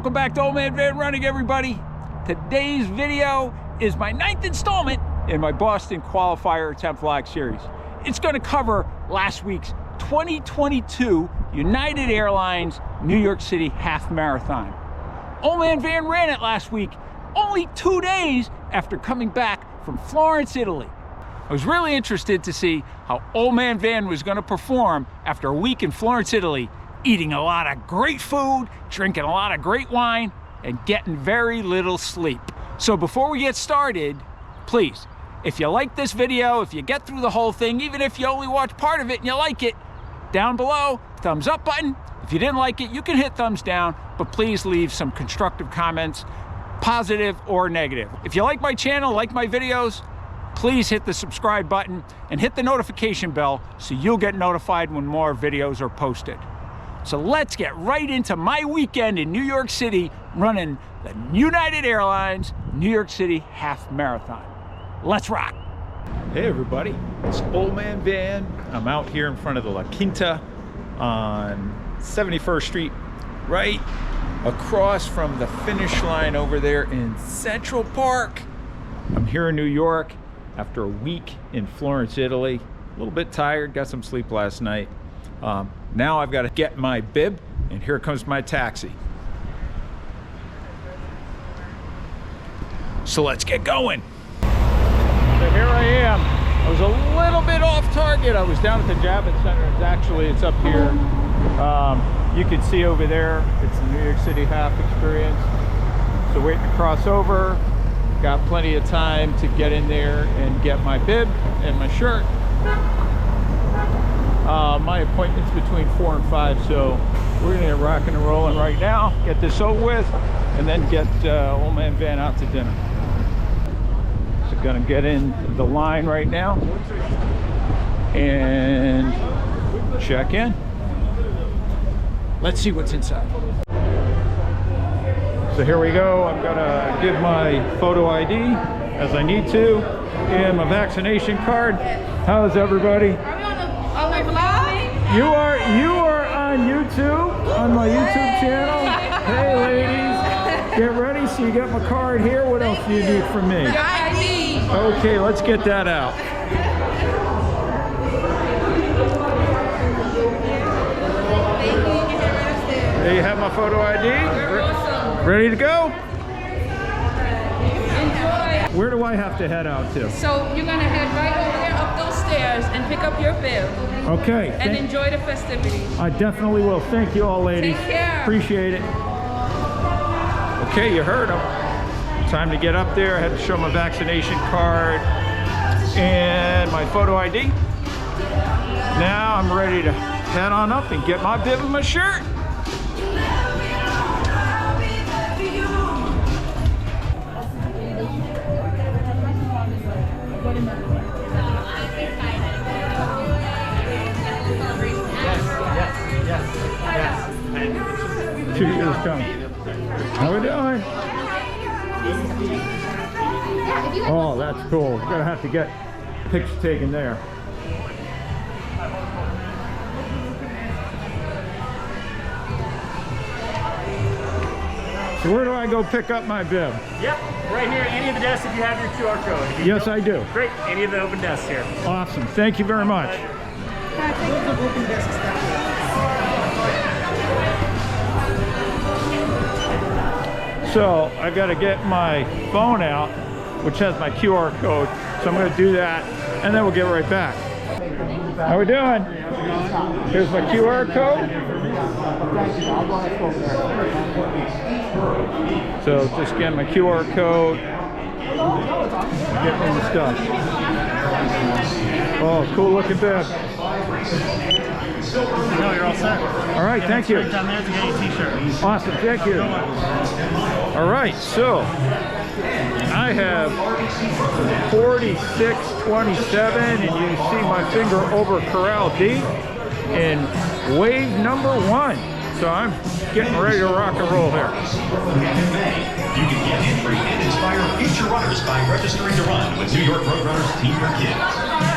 Welcome back to Old Man Van Running, everybody. Today's video is my 9th installment in my Boston Qualifier attempt vlog series. It's going to cover last week's 2022 United Airlines New York City Half Marathon. Old Man Van ran it last week, only 2 days after coming back from Florence, Italy. I was really interested to see how Old Man Van was going to perform after a week in Florence, Italy, eating a lot of great food, drinking a lot of great wine, and getting very little sleep. So before we get started, please, if you like this video, if you get through the whole thing, even if you only watch part of it and you like it, down below, thumbs up button. If you didn't like it, you can hit thumbs down, but please leave some constructive comments, positive or negative. If you like my channel, like my videos, please hit the subscribe button and hit the notification bell so you'll get notified when more videos are posted. So let's get right into my weekend in New York City running the United Airlines New York City Half Marathon. Let's rock. Hey everybody, it's Old Man Van. I'm out here in front of the La Quinta on 71st Street, right across from the finish line over there in Central Park. I'm here in New York after a week in Florence, Italy. A little bit tired, got some sleep last night. Now I've got to get my bib, and here comes my taxi. So let's get going. So here I am. I was a little bit off target. I was down at the Javits Center. It's up here. You can see over there, it's the New York City Half experience. So waiting to cross over. Got plenty of time to get in there and get my bib and my shirt. My appointment's between 4 and 5, so we're gonna get rocking and rolling right now, get this over with, and then get Old Man Van out to dinner. So gonna get in the line right now and check in. Let's see what's inside. So here we go. I'm gonna give my photo ID as I need to and my vaccination card. How's everybody? On my vlog? You are on YouTube, on my YouTube channel. Hey ladies, get ready. So you got my card here. What else do you need from me? Your ID. Okay, let's get that out. There you have my photo ID. Ready to go? Enjoy. Where do I have to head out to? So you're gonna head right over there up those stairs and pick up your bib. Okay. And enjoy the festivities. I definitely will. Thank you all, ladies. Take care. Appreciate it. Okay, you heard them. Time to get up there. I had to show my vaccination card and my photo ID. Now I'm ready to head on up and get my bib and my shirt. Two years coming. How we doing? Oh, that's cool. We're gonna have to get pictures taken there. So where do I go pick up my bib? Yep, right here, any of the desks if you have your QR code. Yes, I do. Great, any of the open desks here. Awesome. Thank you very much. So I've got to get my phone out, which has my QR code. So I'm going to do that, and then we'll get right back. How we doing? Here's my QR code. So just get my QR code. Get me the stuff. Oh, cool looking bib. No, you're all set. All right, thank you. Right down there to get your t-shirt. Awesome, thank you. All right, so I have 4627, and you see my finger over Corral D in wave number 1. So I'm getting ready to rock and roll here. You can get entry and inspire future runners by registering to run with New York Road Runners Team for Kids.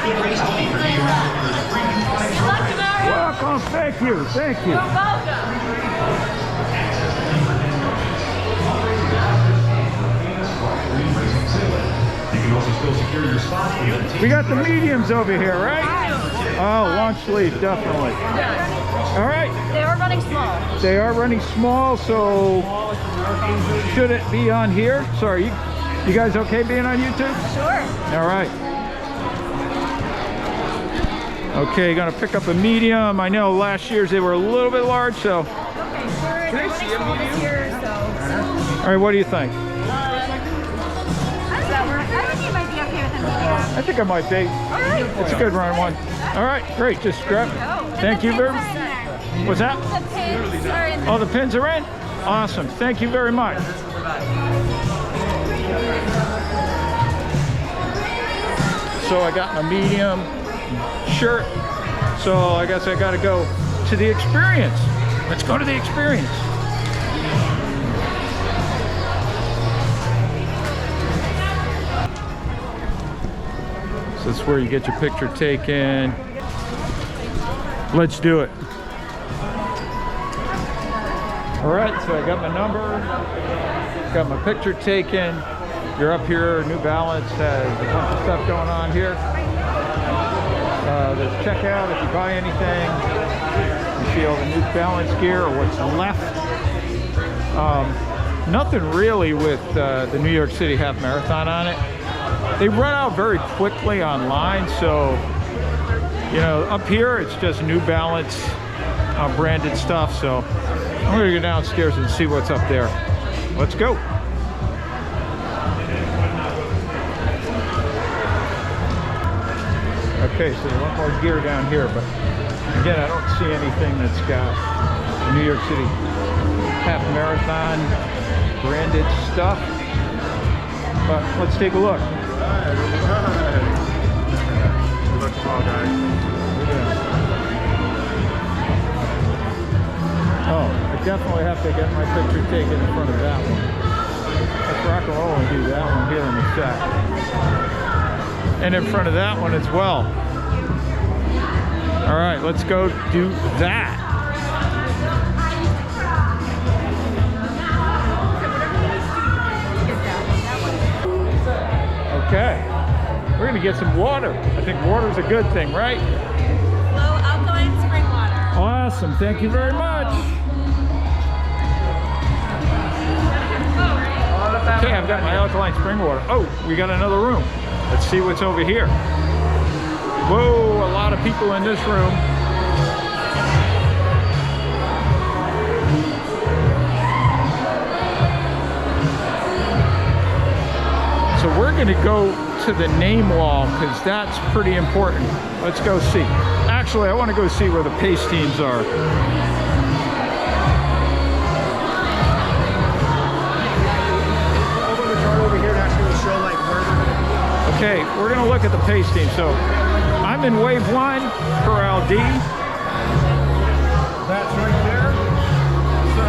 It raised money for New York Road Runners free program. Welcome, thank you, thank you. You're welcome. will secure your spot for the team. We got the mediums over here, right? Oh, long sleeve, definitely. All right. They are running small. They are running small, so should it be on here? Sorry, you guys okay being on YouTube? Sure. All right. Okay, gonna pick up a medium. I know last year's they were a little bit large, so. Okay, sure. They're running small this year, so. All right, what do you think? I think you might be okay with a medium. I think I might be. All right. It's a good run one. All right, great. Just grab. Thank you very much. What's that? The pins are in Oh, the pins are in? Awesome. Thank you very much. So I got my medium shirt. So I guess I got to go to the experience. Let's go to the experience. So that's where you get your picture taken. Let's do it. All right, so I got my number, got my picture taken. You're up here. New Balance has a bunch of stuff going on here. There's checkout if you buy anything. You see all the New Balance gear or what's left. Nothing really with the New York City Half Marathon on it. They run out very quickly online, so you know, up here it's just New Balance branded stuff. So I'm gonna go downstairs and see what's up there. Let's go. Okay, so a lot more gear down here, but again, I don't see anything that's got New York City Half Marathon branded stuff. But let's take a look. Look small, guys. Oh, I definitely have to get my picture taken in front of that one. Let's rock and roll and do that one here in the set. And in front of that one as well. All right, let's go do that. Okay, we're gonna get some water. I think water's a good thing, right? low alkaline spring water. Awesome, thank you very much. Okay, I've got my alkaline spring water. Oh, we got another room. Let's see what's over here. Whoa, a lot of people in this room. So we're gonna go to the name wall because that's pretty important. Let's go see. Actually, I wanna go see where the pace teams are. Okay, we're gonna look at the pace team. So I'm in wave 1 per LD. That's right there. So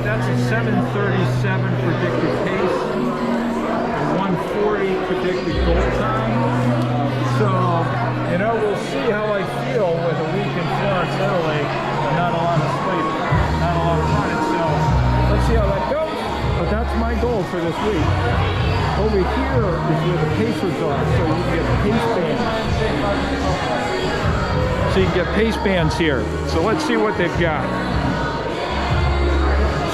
that's a 7:37 predicted pace, a 1:40 predicted goal time. So, you know, we'll see how I feel with a week in Florence, Italy, and not a lot of sleep, not a lot of running. So let's see how that goes. But that's my goal for this week. Over here is where the pacers are, so you can get pace bands. So you can get pace bands here. So let's see what they've got.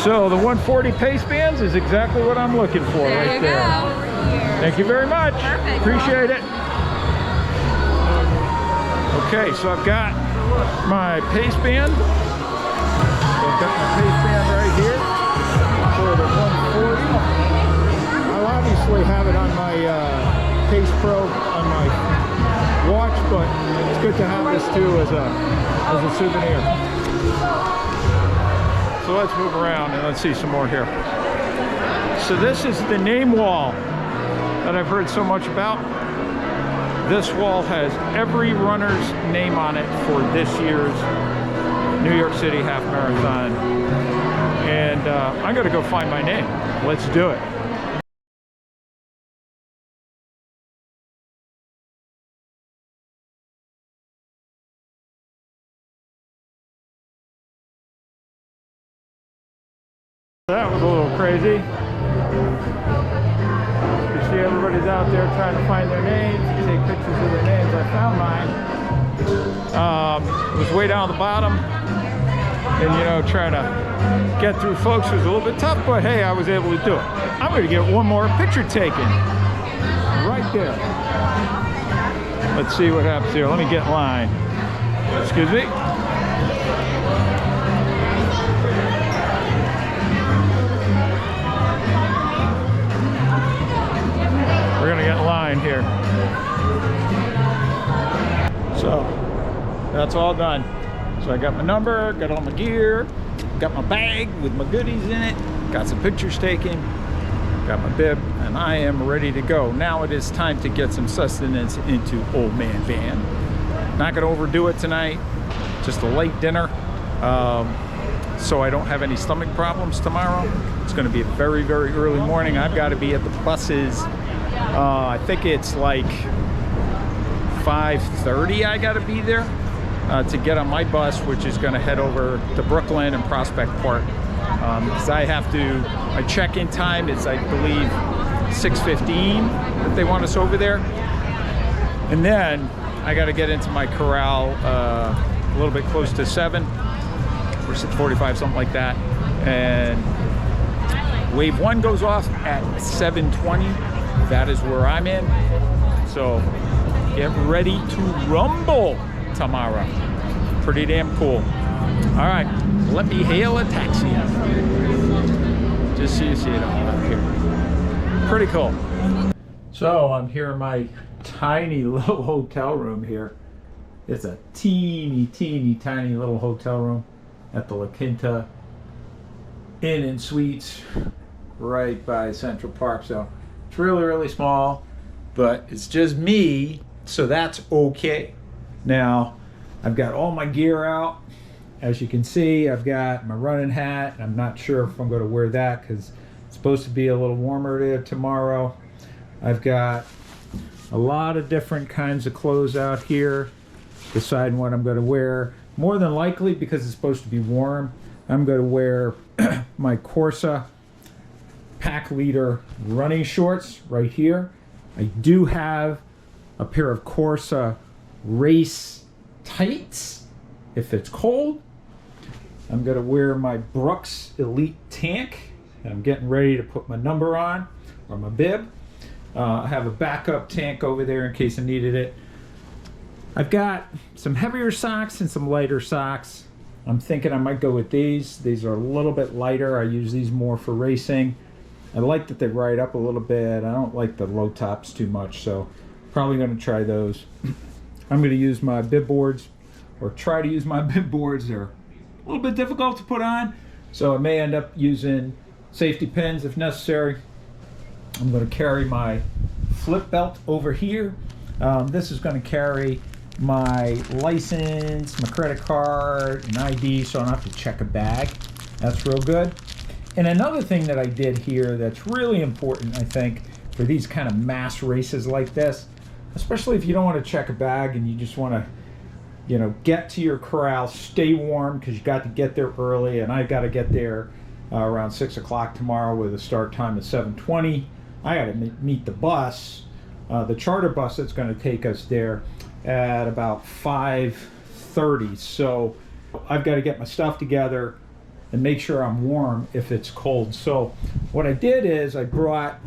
So the 140 pace bands is exactly what I'm looking for right there. Thank you very much. Perfect. Appreciate it. Okay, so I've got my pace band. So I've got my pace band right here for the 140. I'll obviously have it on my Pace Pro on my watch, but it's good to have this too as a souvenir. So let's move around and let's see some more here. So this is the name wall that I've heard so much about. This wall has every runner's name on it for this year's New York City Half Marathon. And I'm gonna go find my name. Let's do it. That was a little crazy. You see everybody's out out there trying to find their names, take pictures of their names. I found mine. It was way down the bottom, and you know, trying to get through folks was a little bit tough, but hey, I was able to do it. I'm going to get one more picture taken right there. Let's see what happens here. Let me get in line. Excuse me. We're gonna get in line here. So that's all done. So I got my number, got all my gear, got my bag with my goodies in it, got some pictures taken, got my bib, and I am ready to go. Now it is time to get some sustenance into Old Man Van. Not gonna overdo it tonight, just a light dinner, so I don't have any stomach problems tomorrow. It's gonna be a very, very early morning. I've gotta be at the buses. I think it's like 5:30 I gotta be there to get on my bus, which is gonna head over to Brooklyn and Prospect Park. Because I have to, my check-in time is, I believe, 6:15 that they want us over there. And then I gotta get into my corral a little bit close to 7 or 6:45, something like that. And wave 1 goes off at 7:20. That is where I'm in. So get ready to rumble tomorrow. Pretty damn cool. All right, let me hail a taxi. Just so you see it all out here. Pretty cool. So I'm here in my tiny little hotel room here. It's a teeny, teeny, tiny little hotel room at the La Quinta Inn and Suites right by Central Park. So it's really, really small, but it's just me, so that's okay. Now, I've got all my gear out. As you can see, I've got my running hat. I'm not sure if I'm going to wear that because it's supposed to be a little warmer there tomorrow. I've got a lot of different kinds of clothes out here, deciding what I'm going to wear. More than likely, because it's supposed to be warm, I'm going to wear my Corsa pack leader running shorts right here. I do have a pair of Corsa race tights if it's cold. I'm gonna wear my Brooks Elite tank, and I'm getting ready to put my number on, or my bib. I have a backup tank over there in case I needed it. I've got some heavier socks and some lighter socks. I'm thinking I might go with these. These are a little bit lighter. I use these more for racing. I like that they ride up a little bit. I don't like the low tops too much, so probably going to try those. I'm going to use my bib boards, or try to use my bib boards. They're a little bit difficult to put on, so I may end up using safety pins if necessary. I'm going to carry my flip belt over here. This is going to carry my license, my credit card, and ID, so I don't have to check a bag. That's real good. And another thing that I did here that's really important, I think, for these kind of mass races like this, especially if you don't want to check a bag and you just want to, you know, get to your corral, stay warm, because you got to get there early, and I got to get there around 6 o'clock tomorrow with a start time at 7:20. I got to meet the bus, the charter bus that's going to take us there at about 5:30. So I've got to get my stuff together and make sure I'm warm if it's cold. So what I did is I brought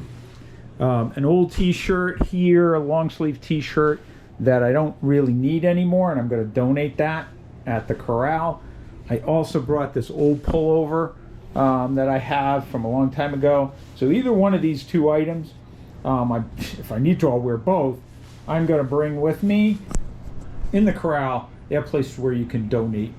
an old t-shirt here, a long sleeve t-shirt that I don't really need anymore, and I'm going to donate that at the corral. I also brought this old pullover that I have from a long time ago. So either one of these two items, if I need to, I'll wear both. I'm going to bring with me in the corral. They have places where you can donate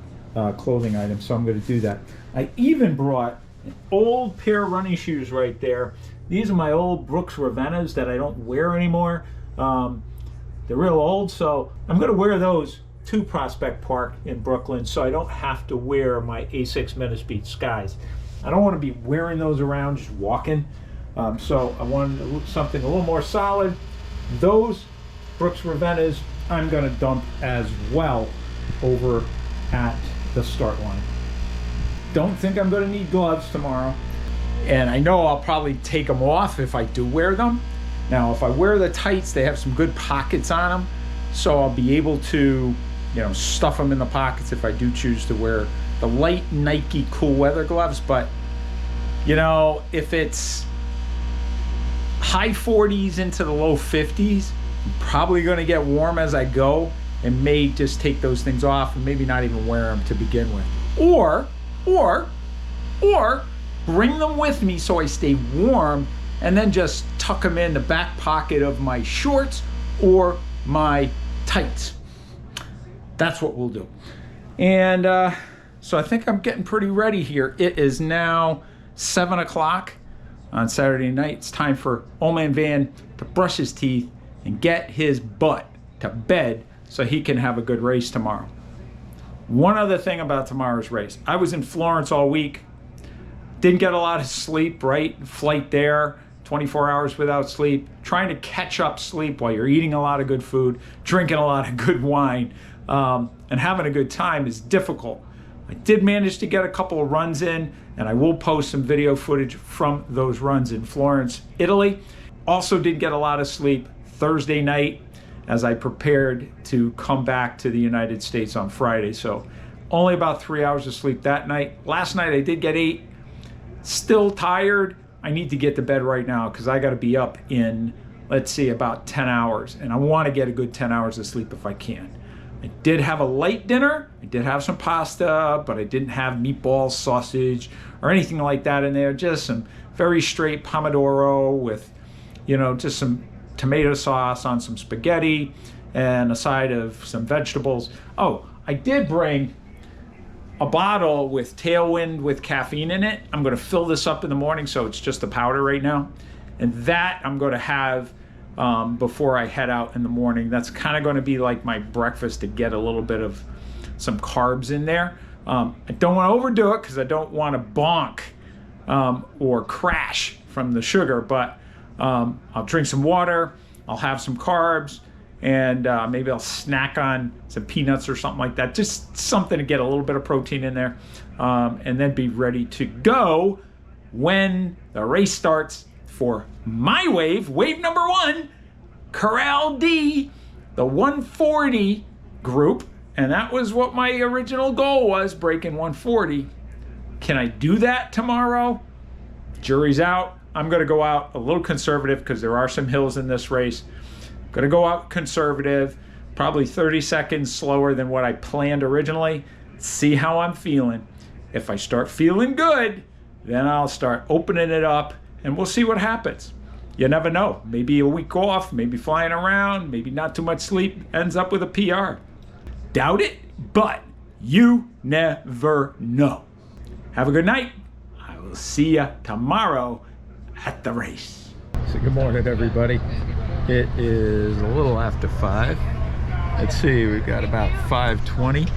clothing items, so I'm going to do that. I even brought an old pair of running shoes right there. These are my old Brooks Ravennas that I don't wear anymore. They're real old, so I'm going to wear those to Prospect Park in Brooklyn, so I don't have to wear my A6 Menace Skies. I don't want to be wearing those around just walking, so I wanted something a little more solid. Those Brooks Ravennas I'm going to dump as well over at the start line. Don't think I'm going to need gloves tomorrow, and I know I'll probably take them off if I do wear them, Now, if I wear the tights, they have some good pockets on them, so I'll be able to, you know, stuff them in the pockets if I do choose to wear the light Nike cool weather gloves. But, you know, if it's high 40s into the low 50s, I'm probably going to get warm as I go and may just take those things off and maybe not even wear them to begin with. Or bring them with me so I stay warm and then just tuck them in the back pocket of my shorts or my tights. That's what we'll do. And so I think I'm getting pretty ready here. It is now 7 o'clock on Saturday night. It's time for Old Man Van to brush his teeth and get his butt to bed so he can have a good race tomorrow. One other thing about tomorrow's race. I was in Florence all week. Didn't get a lot of sleep, right? Flight there, 24 hours without sleep. Trying to catch up sleep while you're eating a lot of good food, drinking a lot of good wine, and having a good time is difficult. I did manage to get a couple of runs in, and I will post some video footage from those runs in Florence, Italy. Also didn't get a lot of sleep Thursday night as I prepared to come back to the United States on Friday. So only about 3 hours of sleep that night. Last night I did get 8. Still tired. I need to get to bed right now because I got to be up in, let's see, about 10 hours. And I want to get a good 10 hours of sleep if I can. I did have a light dinner. I did have some pasta, but I didn't have meatballs, sausage, or anything like that in there. Just some very straight pomodoro with, you know, just some tomato sauce on some spaghetti and a side of some vegetables. Oh, I did bring a bottle with Tailwind with caffeine in it. I'm going to fill this up in the morning, so it's just the powder right now. And that I'm going to have before I head out in the morning. That's kind of going to be like my breakfast to get a little bit of some carbs in there. I don't want to overdo it because I don't want to bonk or crash from the sugar, but I'll drink some water, I'll have some carbs, and maybe I'll snack on some peanuts or something like that. Just something to get a little bit of protein in there, and then be ready to go when the race starts for my wave number 1, Corral D, the 140 group. And that was what my original goal was, breaking 140. Can I do that tomorrow? Jury's out. I'm going to go out a little conservative because there are some hills in this race. I'm going to go out conservative, probably 30 seconds slower than what I planned originally. See how I'm feeling. If I start feeling good, then I'll start opening it up and we'll see what happens. You never know. Maybe a week off, maybe flying around, maybe not too much sleep, ends up with a PR. Doubt it, but you never know. Have a good night. I will see you tomorrow at the race. So good morning, everybody. It is a little after 5. Let's see, we've got about 5:20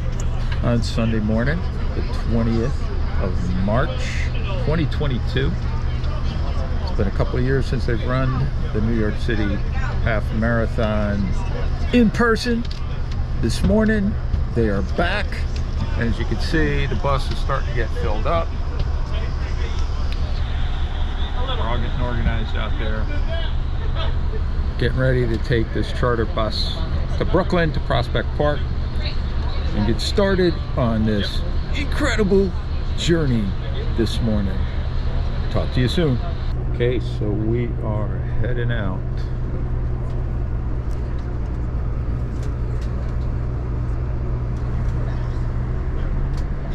on Sunday morning, the 20th of March, 2022. It's been a couple of years since I've run the New York City half marathon in person. This morning, they are back. As you can see, the bus is starting to get filled up. We're all getting organized out there. Getting ready to take this charter bus to Brooklyn, to Prospect Park, and get started on this incredible journey this morning. Talk to you soon. Okay, so we are heading out.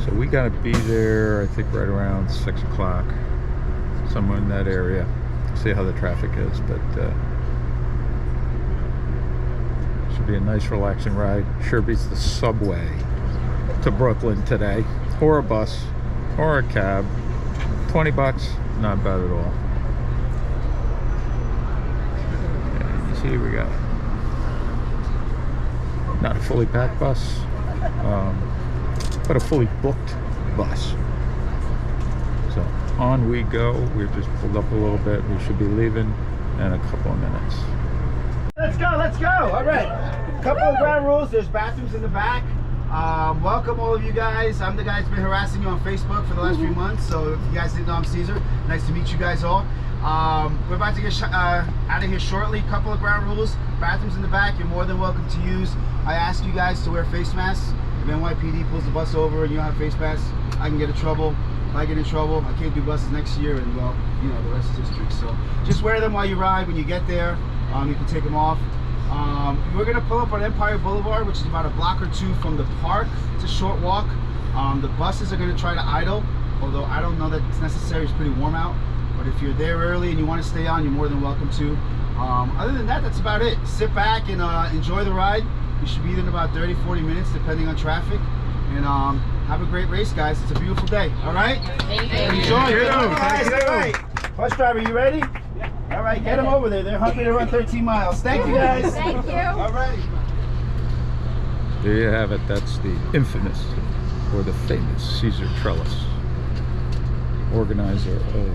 So we got to be there, I think, right around 6 o'clock, somewhere in that area. See how the traffic is, but should be a nice, relaxing ride. Sure beats the subway to Brooklyn today, or a bus, or a cab. 20 bucks, not bad at all. And you see, we got not a fully packed bus, but a fully booked bus. So on we go. We've just pulled up a little bit. We should be leaving in a couple of minutes. Let's go, let's go. All right. Couple of ground rules. There's bathrooms in the back. Welcome all of you guys. I'm the guy that's been harassing you on Facebook for the last few months. So if you guys didn't know, I'm Caesar. Nice to meet you guys all. We're about to get out of here shortly. Couple of ground rules. Bathrooms in the back, you're more than welcome to use. I ask you guys to wear face masks. If NYPD pulls the bus over and you don't have face masks, I can get in trouble. If I get in trouble, I can't do buses next year, and well, you know, the rest is history. So just wear them while you ride. When you get there, you can take them off. We're gonna pull up on Empire Boulevard, which is about a block or two from the park. It's a short walk. The buses are gonna try to idle, although I don't know that it's necessary. It's pretty warm out. But if you're there early and you want to stay on, you're more than welcome to. Other than that, that's about it. Sit back and enjoy the ride. You should be there in about 30-40 minutes, depending on traffic. And have a great race, guys. It's a beautiful day. All right? Enjoy. Good guys. All right. Bus driver, you ready? Yeah. All right, get them over there. They're hungry to run 13 miles. Thank you, guys. Thank you. All right. There you have it. That's the infamous or the famous Caesar Trellis, organizer of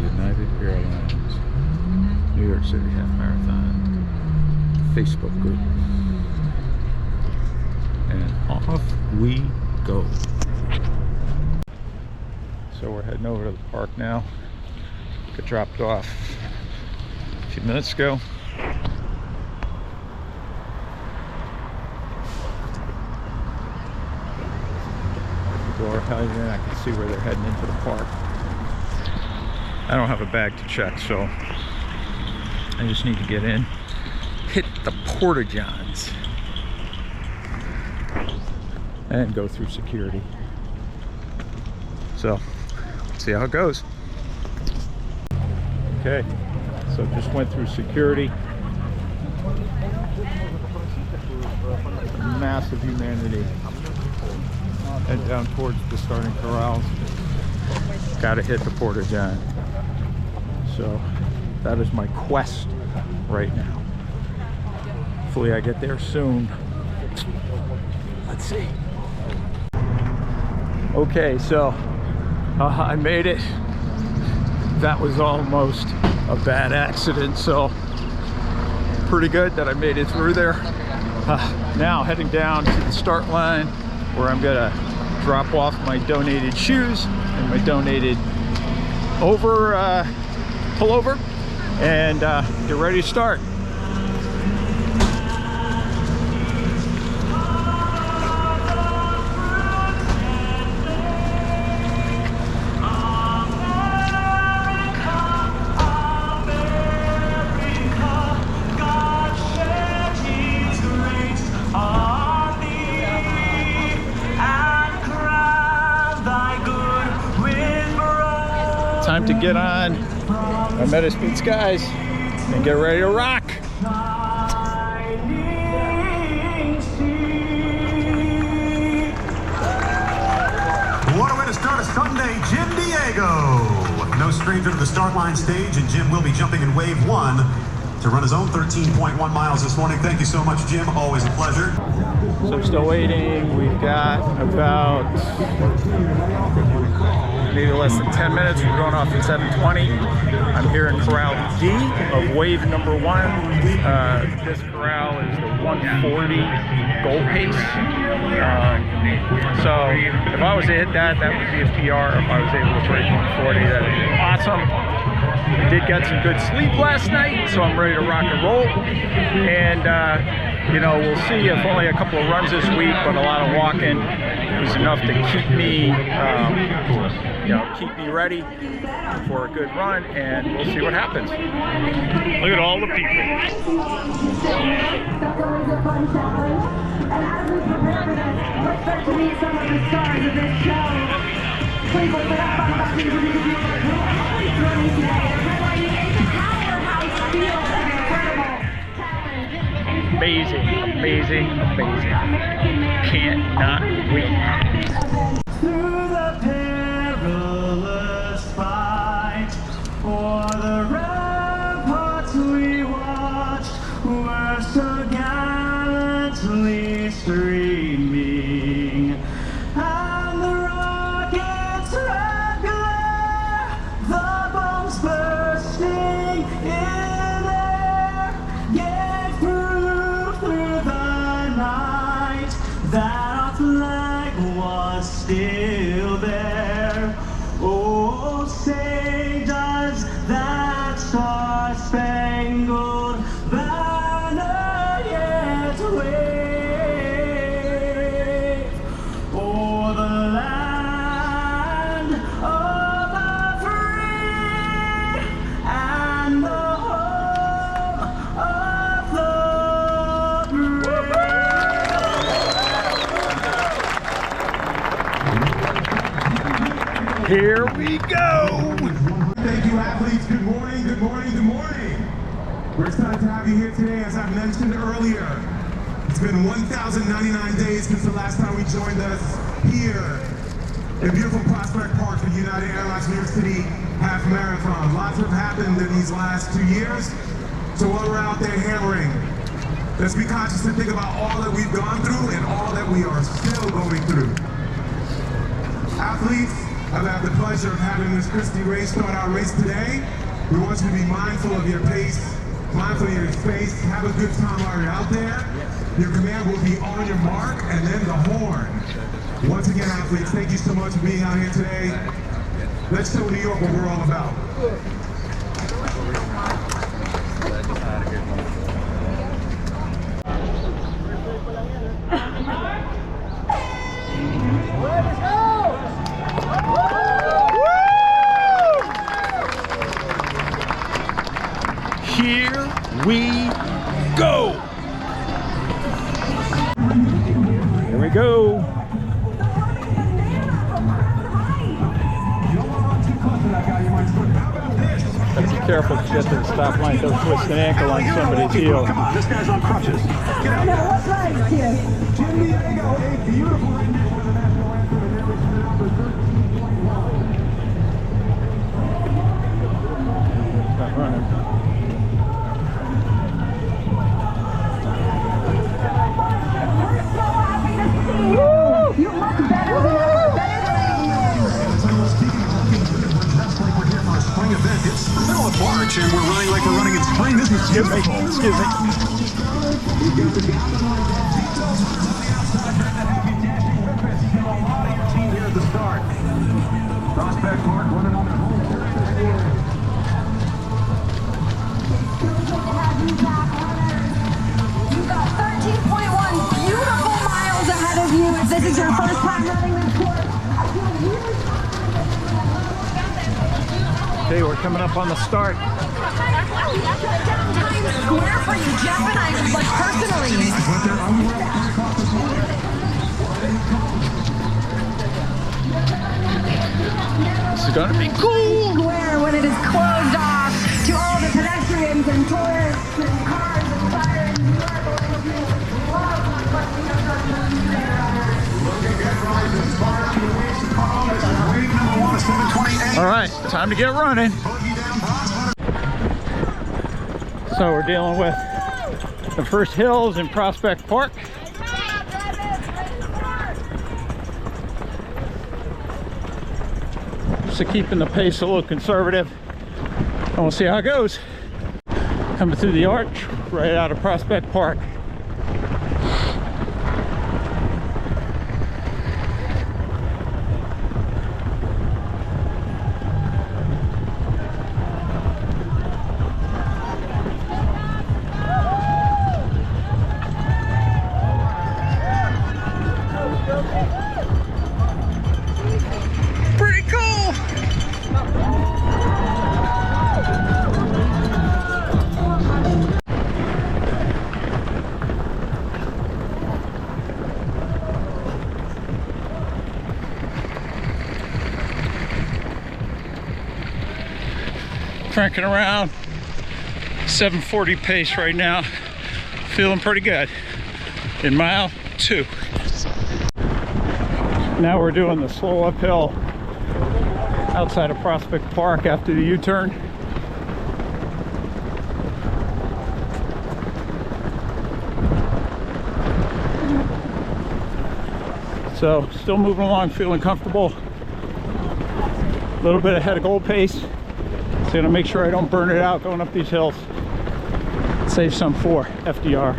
United Airlines New York City Half Marathon Facebook group. And off we go. So we're heading over to the park now. Got dropped off a few minutes ago. The door tells you, I can see where they're heading into the park. I don't have a bag to check, so I just need to get in, hit the Porta-Johns, and go through security. So, let's see how it goes. Okay, so just went through security. Massive humanity. Head down towards the starting corrals. Gotta hit the Porta-John. So that is my quest right now. Hopefully I get there soon. Let's see. Okay, so I made it. That was almost a bad accident, so pretty good that I made it through there. Now heading down to the start line, where I'm gonna drop off my donated shoes and my donated pullover, and get ready to start. Time to get on my Metaspeed Skies and get ready to rock. What a way to start a Sunday, Jim Diego. No stranger to the start line stage, and Jim will be jumping in wave 1 to run his own 13.1 miles this morning. Thank you so much, Jim. Always a pleasure. So I'm still waiting. We've got about maybe less than 10 minutes. We're going off at 7:20. I'm here in corral D of wave number 1. This corral is the 140 goal pace. So if I was to hit that, that would be a PR. If I was able to break 140, that would be awesome. I did get some good sleep last night, so I'm ready to rock and roll. And you know, we'll see if only a couple of runs this week, but a lot of walking is enough to keep me, keep me ready for a good run, and we'll see what happens. Look at all the people. Amazing, amazing, amazing. Can't not wait. Through the perilous fight for the ramparts we watched were so gallantly streaming, and the rockets' red glare, the bombs bursting in air, gave proof through the night that our flag was still there. Oh, say does Here we go. Thank you, athletes. Good morning, good morning, good morning. We're excited to have you here today. As I mentioned earlier, it's been 1,099 days since the last time we joined us here in beautiful Prospect Park for United Airlines New York City Half Marathon. Lots have happened in these last 2 years. So while we're out there hammering, let's be conscious and think about all that we've gone through and all that we are still going through. Athletes, I've had the pleasure of having Miss Christy Ray start our race today. We want you to be mindful of your pace, mindful of your space, have a good time while you're out there. Your command will be on your mark and then the horn. Once again, athletes, thank you so much for being out here today. Let's show New York what we're all about. Here we go. Here we go. Gotta be careful to get to the stop line. Don't twist an ankle on somebody's heel. Come on, this guy's on crutches. Get out there. Jim Diego, a beautiful rendition of the national anthem, and then we set it up for 13.1. Stop running. You look better than Spring event. It's the middle of March and we're running like we're running in spring. This is beautiful. Excuse me. Here at the start. Prospect Park running on their home. You've got 13.1 beautiful miles ahead of you. If this is your first time running this course, I feel really Okay, we're coming up on the start. Times Square for you, Jeff, and I like personally. This is gonna be cool. Square when it is closed off to all the pedestrians and tourists and cars and sirens. You are going to love what we have done for you today. All right, time to get running. So we're dealing with the first hills in Prospect Park. So keeping the pace a little conservative. And we'll see how it goes. Coming through the arch right out of Prospect Park. Pretty cool. Cranking around 740 pace right now. Feeling pretty good in mile 2. Now we're doing the slow uphill outside of Prospect Park after the U-turn. So still moving along, feeling comfortable. A little bit ahead of goal pace. So gonna make sure I don't burn it out going up these hills. Save some for FDR.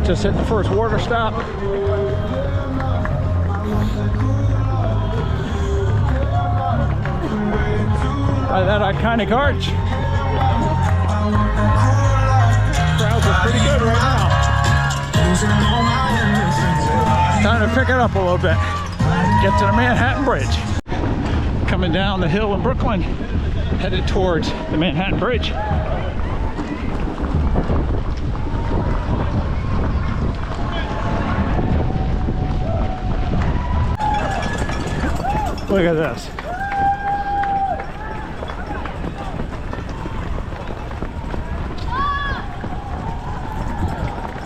Just hit the first water stop. By that iconic arch. Crowds are pretty good right now. Time to pick it up a little bit. Get to the Manhattan Bridge. Coming down the hill in Brooklyn, headed towards the Manhattan Bridge. Look at this.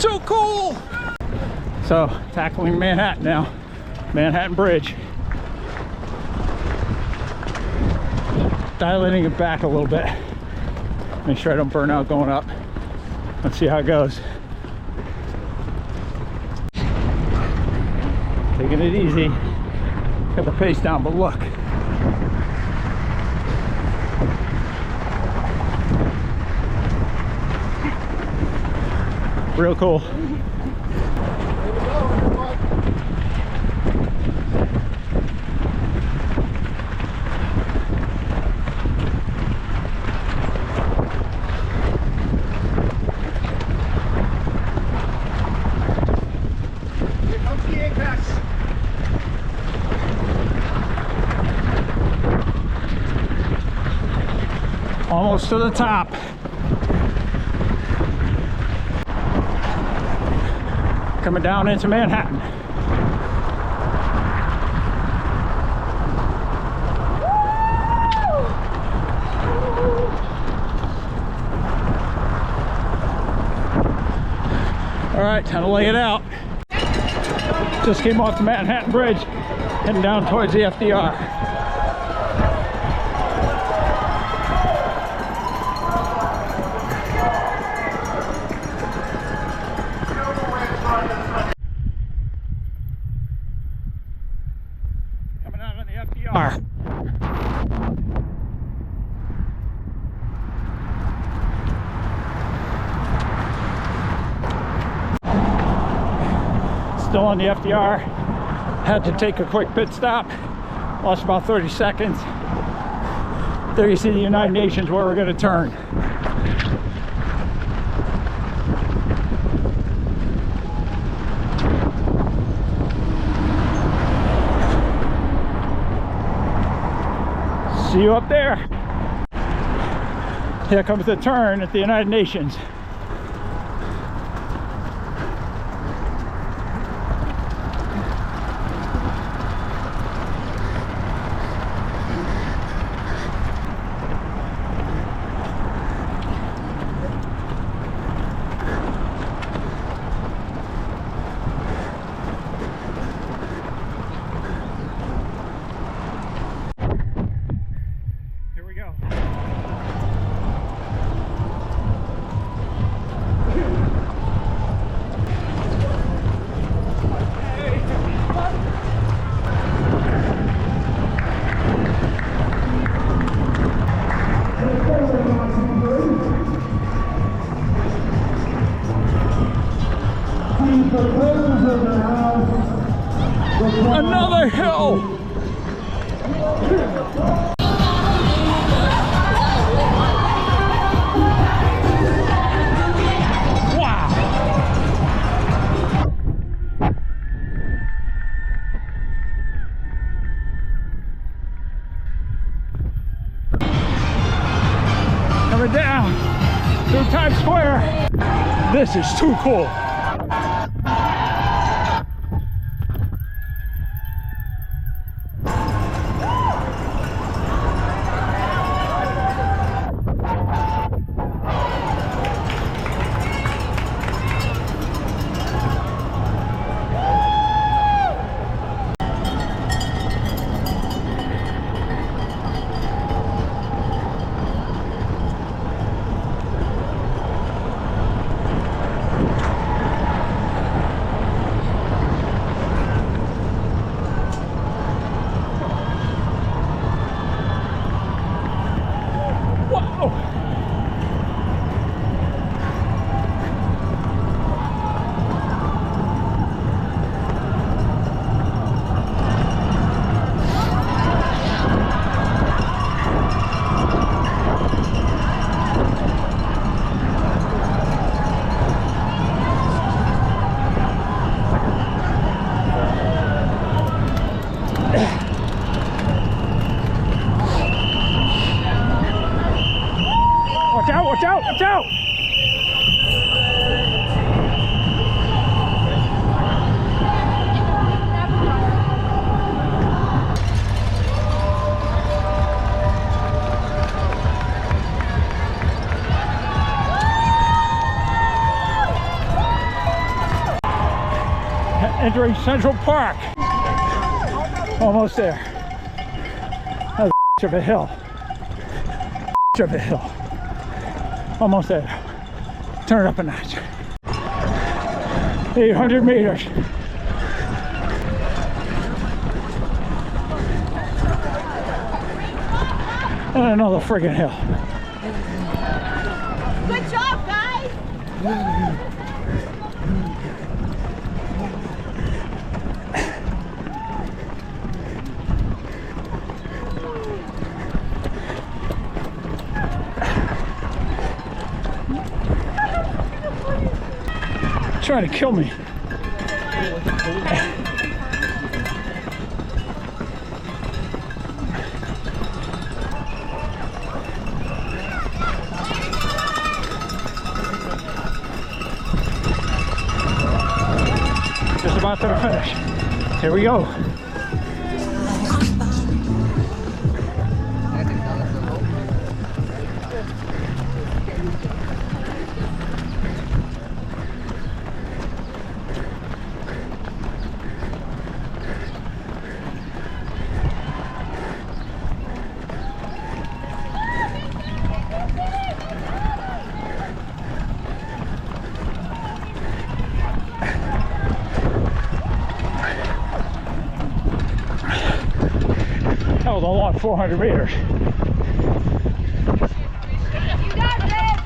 So cool! So, tackling Manhattan now. Manhattan Bridge. Dilating it back a little bit. Make sure I don't burn out going up. Let's see how it goes. Taking it easy. Got the pace down, but look. Real cool. Almost to the top. Coming down into Manhattan. All right, time to lay it out. Just came off the Manhattan Bridge, heading down towards the FDR. Still on the FDR. Had to take a quick pit stop. Lost about 30 seconds. There you see the United Nations where we're going to turn. See you up there. Here comes the turn at the United Nations. Another hill! Wow! Coming down through Times Square. This is too cool. Entering Central Park. Almost there. That's a of a hill. Of a hill. Almost there. Turn it up a notch. 800 meters. And another friggin' hill. Good job, guys! Trying to kill me. Just about to the finish. Here we go. That was a long 400 meters. You got it!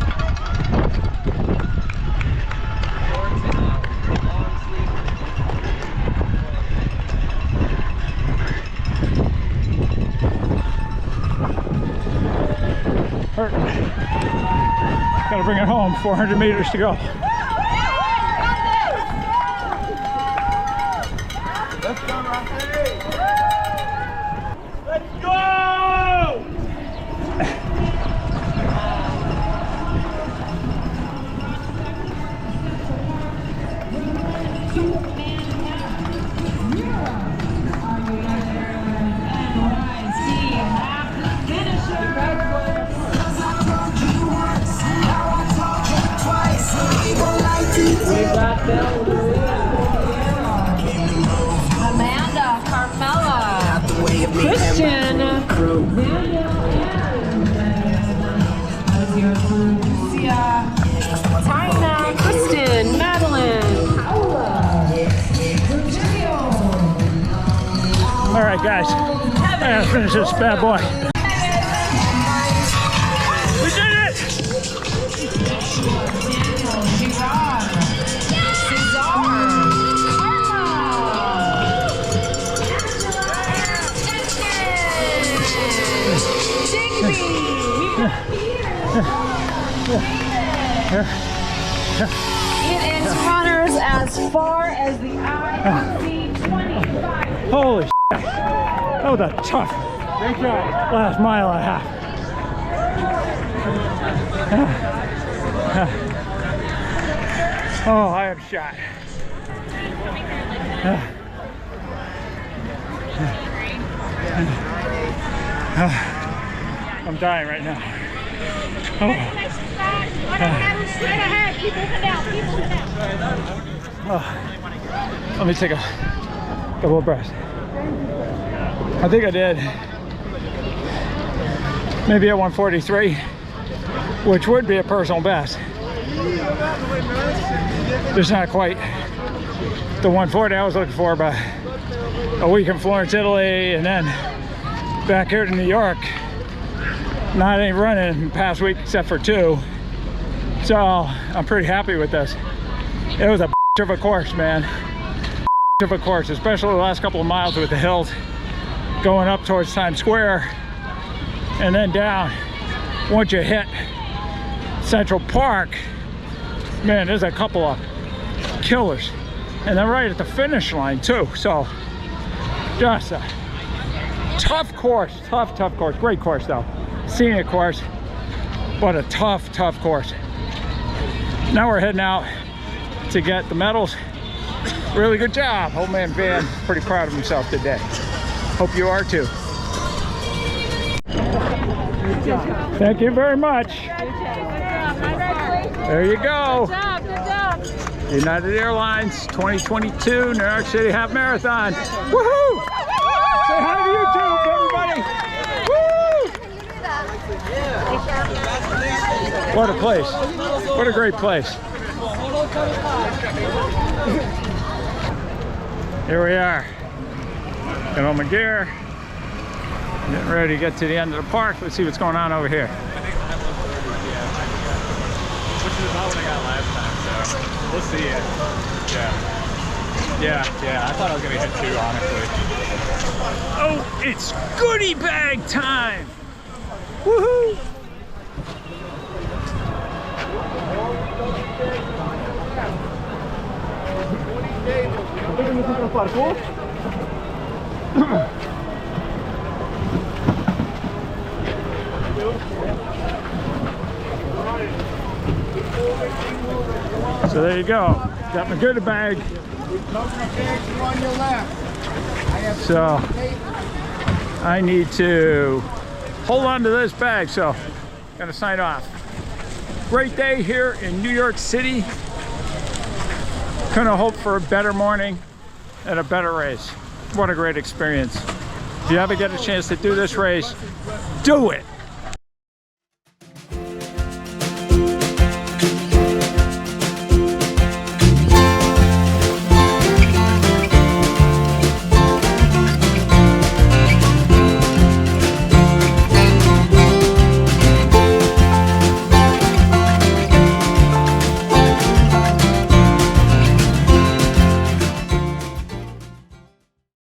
Hurting. Gotta bring it home. 400 meters to go. Amanda, Carmela, Christian, Tina, Kristen, Madeline, All right, guys. I gotta finish this bad boy. We did it! It is runners as far as the eye can see. 25. Holy shit. That was a tough last mile and a half. Oh, I am shot. I'm dying right now. Let me take a couple of breaths. I think I did maybe at 143, which would be a personal best. Just not quite the 140 I was looking for, but a week in Florence, Italy, and then back here to New York. Not any running past week except for 2. So I'm pretty happy with this. It was a of a course, man. Of a course, especially the last couple of miles with the hills going up towards Times Square and then down. Once you hit Central Park, man, there's a couple of killers. And then right at the finish line too. So just a tough course, tough course. Great course though. Scenic course, but a tough course. Now we're heading out to get the medals. Really good job. Old man Van, pretty proud of himself today. Hope you are too. Thank you very much. There you go. Good job, good job. United Airlines 2022 New York City Half Marathon. Woohoo! Say hi to YouTube, everybody. Woo! What a place. What a great place. Here we are. Got all my gear. Getting ready to get to the end of the park. Let's see what's going on over here. Which is about what I got last time, so we'll see it. Yeah, I thought I was gonna hit 2, honestly. Oh, it's goodie bag time! Woohoo! So there you go. Got my goodie bag. So I need to hold on to this bag, so gonna sign off. Great day here in New York City. Couldn't hope for a better morning and a better race. What a great experience. If you ever get a chance to do this race, do it.